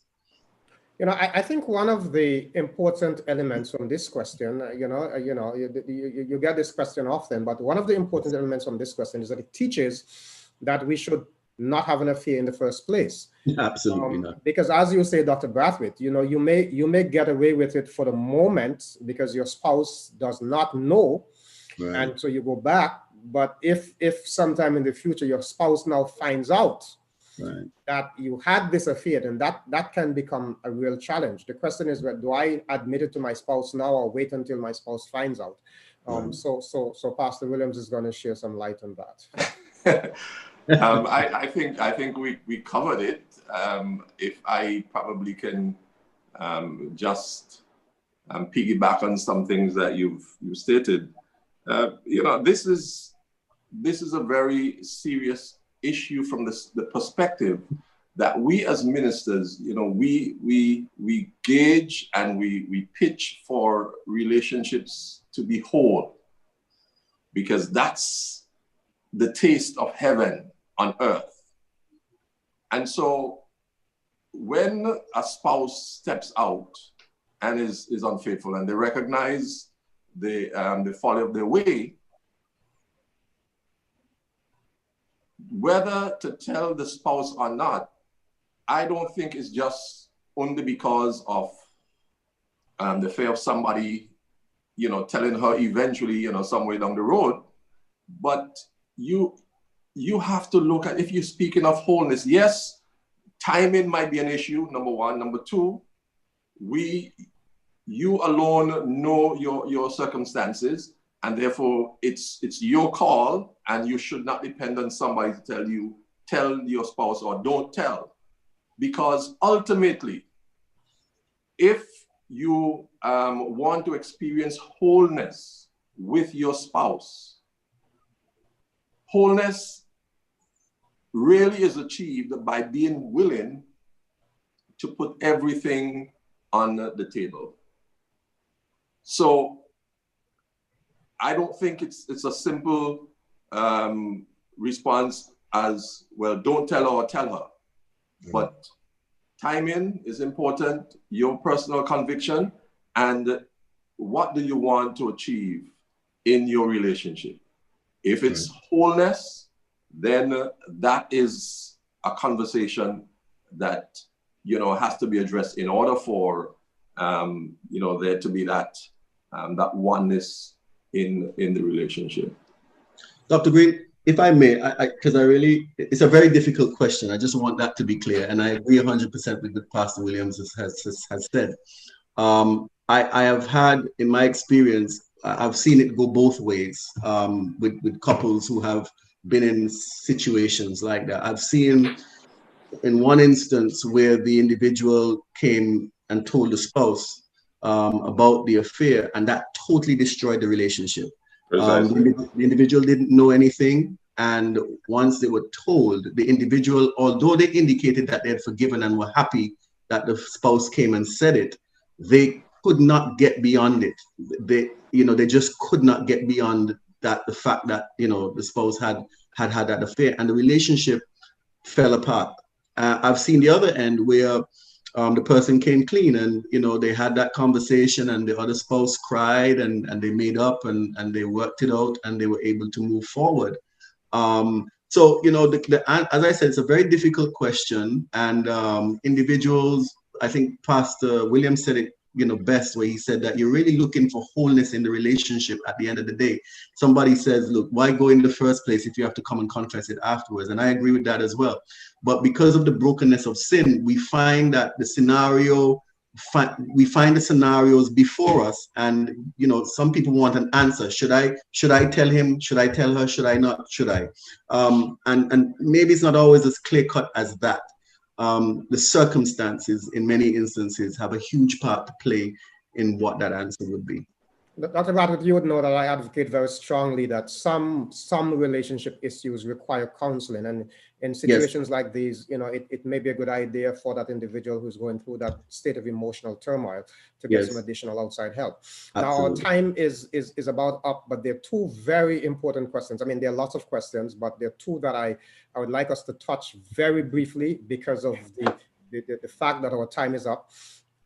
I think one of the important elements from this question, you get this question often, but one of the important elements from this question is that it teaches that we should not have an affair in the first place. Absolutely not. Because as you say, Dr. Braithwaite, you may get away with it for the moment because your spouse does not know, right. And so you go back. But if sometime in the future your spouse now finds out, right, that you had this affair, then that can become a real challenge. The question is, do I admit it to my spouse now or wait until my spouse finds out? Right. So Pastor Williams is going to share some light on that. I think we covered it. If I probably can just piggyback on some things that you've stated. This is a very serious issue from the perspective that we as ministers, we gauge and we pitch for relationships to be whole, because that's the taste of heaven on earth. And so when a spouse steps out and is unfaithful and they recognize the folly of their way, whether to tell the spouse or not, I don't think it's just only because of the fear of somebody, telling her eventually, somewhere down the road. But you have to look at, if you're speaking of wholeness, yes, timing might be an issue, number one. Number two, you alone know your circumstances. And therefore, it's your call, and you should not depend on somebody to tell you, tell your spouse or don't tell. Because ultimately, if you want to experience wholeness with your spouse, wholeness really is achieved by being willing to put everything on the table. So I don't think it's a simple response as, well, don't tell her or tell her. Mm-hmm. But timing is important, your personal conviction, and what do you want to achieve in your relationship. If it's wholeness, then that is a conversation that, you know, has to be addressed in order for, you know, there to be that oneness in the relationship. Dr. Greene, if I may, because I really, it's a very difficult question. I just want that to be clear. And I agree 100% with what Pastor Williams has said. I have had, in my experience, I've seen it go both ways with couples who have been in situations like that. I've seen in one instance where the individual came and told the spouse about the affair, and that totally destroyed the relationship. The individual didn't know anything, and once they were told, the individual, although they indicated that they had forgiven and were happy that the spouse came and said it, they could not get beyond it. They just could not get beyond that, the fact that, you know, the spouse had that affair, and the relationship fell apart. I've seen the other end where the person came clean, and, you know, they had that conversation, and the other spouse cried, and they made up, and they worked it out, and they were able to move forward. So, you know, as I said, it's a very difficult question, and individuals, I think Pastor Williams said it, you know, best, where he said that you're really looking for wholeness in the relationship at the end of the day. Somebody says, look, why go in the first place if you have to come and confess it afterwards? And I agree with that as well. But because of the brokenness of sin, we find that the scenarios before us, and, you know, some people want an answer. Should I tell him? Should I tell her? Should I not? Should I? And maybe it's not always as clear cut as that. The circumstances in many instances have a huge part to play in what that answer would be. Dr. Braithwaite, you would know that I advocate very strongly that some relationship issues require counseling, and in situations like these, you know, it may be a good idea for that individual who's going through that state of emotional turmoil to get some additional outside help. Absolutely. Now, our time is about up, but there are two very important questions. I mean, there are lots of questions, but there are two that I would like us to touch very briefly because of the fact that our time is up.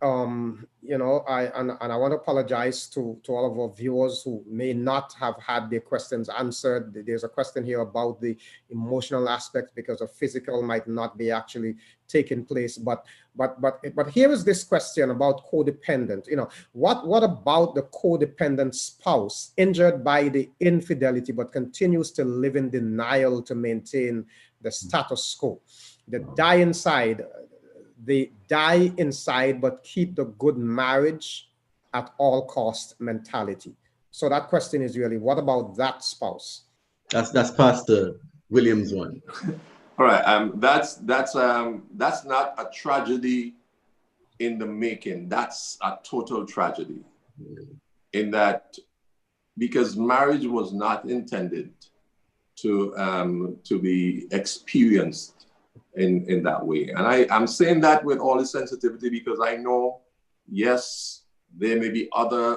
You know, I want to apologize to all of our viewers who may not have had their questions answered. There's a question here about the emotional aspect because of physical might not be actually taking place. But here is this question about codependent. You know, what about the codependent spouse injured by the infidelity but continues to live in denial to maintain the status quo? They die inside, but keep the good marriage at all cost mentality. So that question is really, what about that spouse? That's Pastor Williams one. All right, that's not a tragedy in the making. That's a total tragedy. In that, because marriage was not intended to be experienced in that way. And I'm saying that with all the sensitivity because I know, yes, there may be other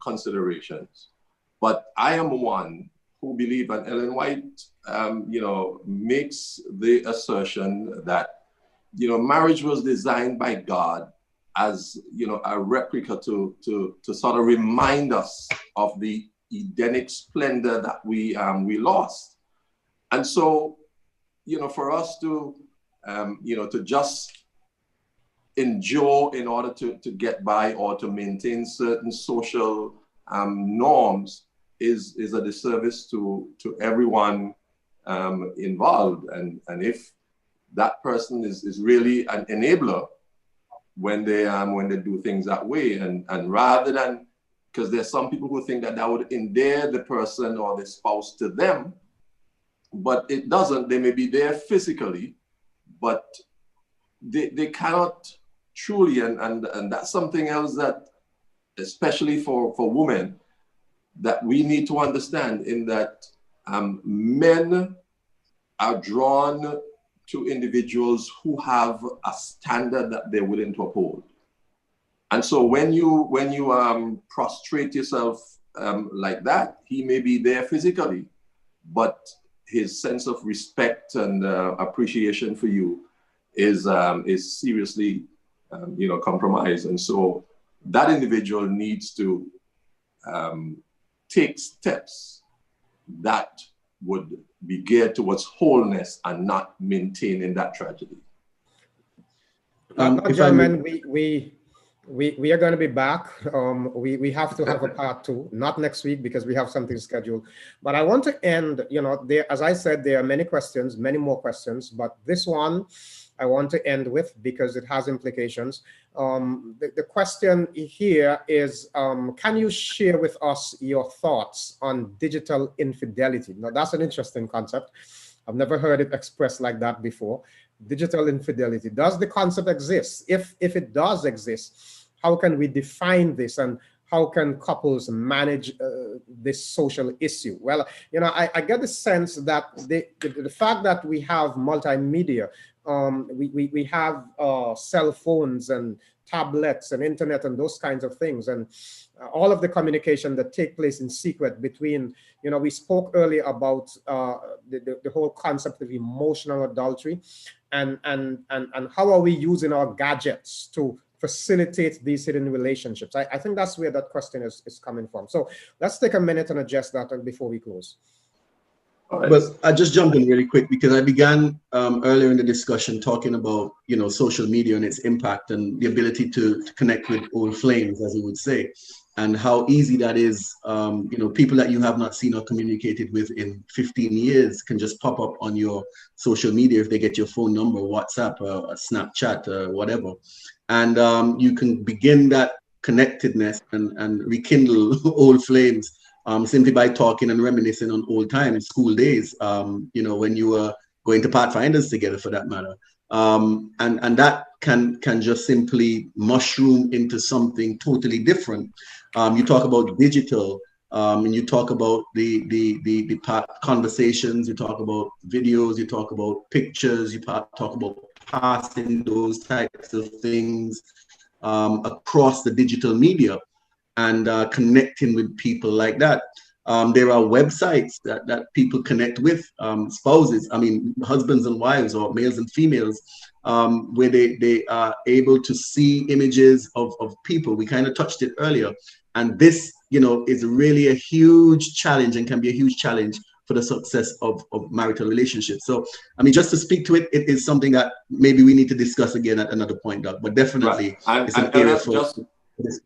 considerations, but I am one who believe, and Ellen White, you know, makes the assertion that, you know, marriage was designed by God as, you know, a replica to sort of remind us of the Edenic splendor that we lost. And so, you know, for us to, you know, to just endure in order to get by or to maintain certain social norms is a disservice to everyone involved. And if that person is really an enabler when they do things that way, and rather than because there's some people who think that that would endear the person or the spouse to them, but it doesn't. They may be there physically, but they cannot truly, and that's something else that, especially for women, that we need to understand, in that men are drawn to individuals who have a standard that they're willing to uphold. And so when you prostrate yourself like that, he may be there physically, but his sense of respect and appreciation for you is seriously compromised. And so that individual needs to take steps that would be geared towards wholeness and not maintaining that tragedy. Gentlemen, we are going to be back. We have to have a part 2, not next week because we have something scheduled. But I want to end, as I said, there are many questions, many more questions, but this one I want to end with because it has implications. The question here is, can you share with us your thoughts on digital infidelity? Now, that's an interesting concept. I've never heard it expressed like that before. Digital infidelity. Does the concept exist? If it does exist, how can we define this, and how can couples manage this social issue? Well, I get the sense that the fact that we have multimedia, we have cell phones and tablets and internet and those kinds of things, and all of the communication that take place in secret between, we spoke earlier about the whole concept of emotional adultery, and how are we using our gadgets to facilitate these hidden relationships? I think that's where that question is coming from. So let's take a minute and address that before we close. Right. But I just jump in really quick because I began earlier in the discussion talking about social media and its impact and the ability to connect with old flames, as we would say, and how easy that is. People that you have not seen or communicated with in 15 years can just pop up on your social media if they get your phone number, WhatsApp, Snapchat, whatever, and you can begin that connectedness and rekindle old flames. Simply by talking and reminiscing on old times, school days, when you were going to Pathfinders together, for that matter. And that can just simply mushroom into something totally different. You talk about digital, and you talk about the conversations, you talk about videos, you talk about pictures, you talk about passing those types of things across the digital media, and connecting with people like that. There are websites that people connect with, spouses, husbands and wives, or males and females, where they are able to see images of people. We kind of touched it earlier. And this, is really a huge challenge, and can be a huge challenge for the success of marital relationships. So, just to speak to it, it is something that maybe we need to discuss again at another point, Doug, but definitely right. It's an area for this.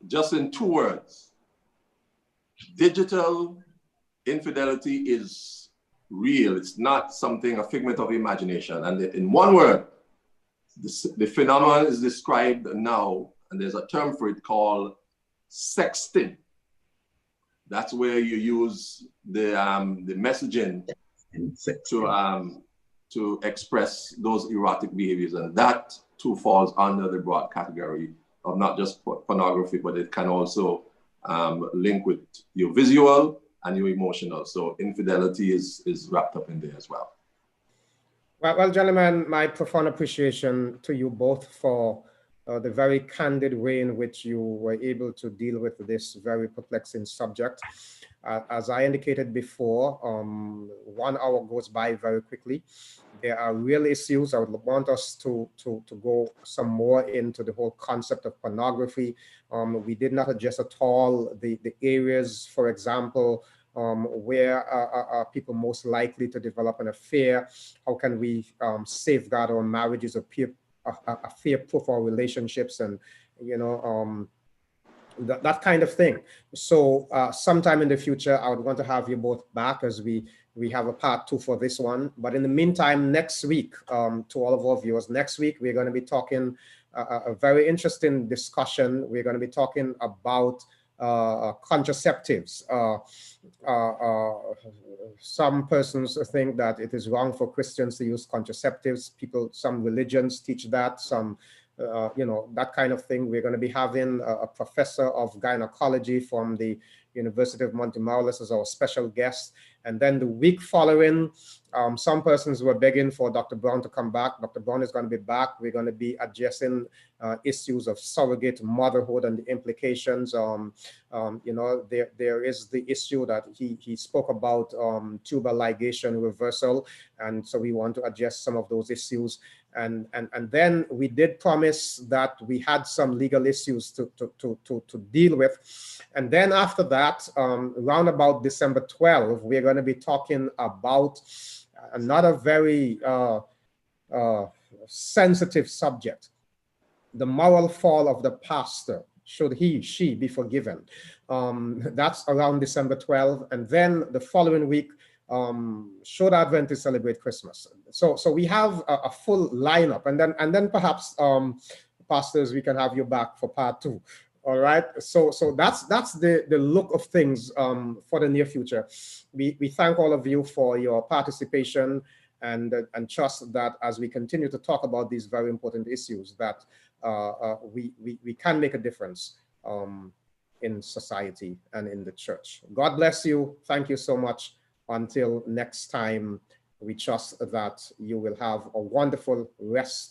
Just in 2 words, digital infidelity is real. It's not something, a figment of imagination. And in 1 word, the phenomenon is described now, and there's a term for it called sexting. That's where you use the messaging to express those erotic behaviors, and that too falls under the broad category of not just pornography, but it can also link with your visual and your emotional. So infidelity is wrapped up in there as well. Well, gentlemen, my profound appreciation to you both for the very candid way in which you were able to deal with this very perplexing subject. As I indicated before, 1 hour goes by very quickly. There are real issues. I would want us to go some more into the whole concept of pornography. We did not address at all the areas, for example, where are people most likely to develop an affair? How can we safeguard our marriages or affair-proof our relationships, and that kind of thing. So sometime in the future, I would want to have you both back, as we have a part 2 for this one. But in the meantime, next week, to all of our viewers, next week we're going to be talking a very interesting discussion. We're going to be talking about contraceptives. Some persons think that it is wrong for Christians to use contraceptives. Some religions teach that, some that kind of thing. We're going to be having a professor of gynecology from the University of Monte Marlis as our special guest. And then the week following, some persons were begging for Dr. Brown to come back. Dr. Brown is going to be back. We're going to be addressing issues of surrogate motherhood and the implications. There is the issue that he spoke about, tubal ligation reversal. And so we want to address some of those issues. And then we did promise that we had some legal issues to deal with. And then after that, around about December 12, we're going to be talking about another very sensitive subject: the moral fall of the pastor. Should he, she be forgiven? That's around December 12. And then the following week, should Adventists celebrate Christmas? So we have a full lineup, and then perhaps pastors, we can have you back for part 2. All right. So that's the look of things for the near future. We thank all of you for your participation, and trust that as we continue to talk about these very important issues, that we can make a difference in society and in the church. God bless you. Thank you so much. Until next time, we trust that you will have a wonderful rest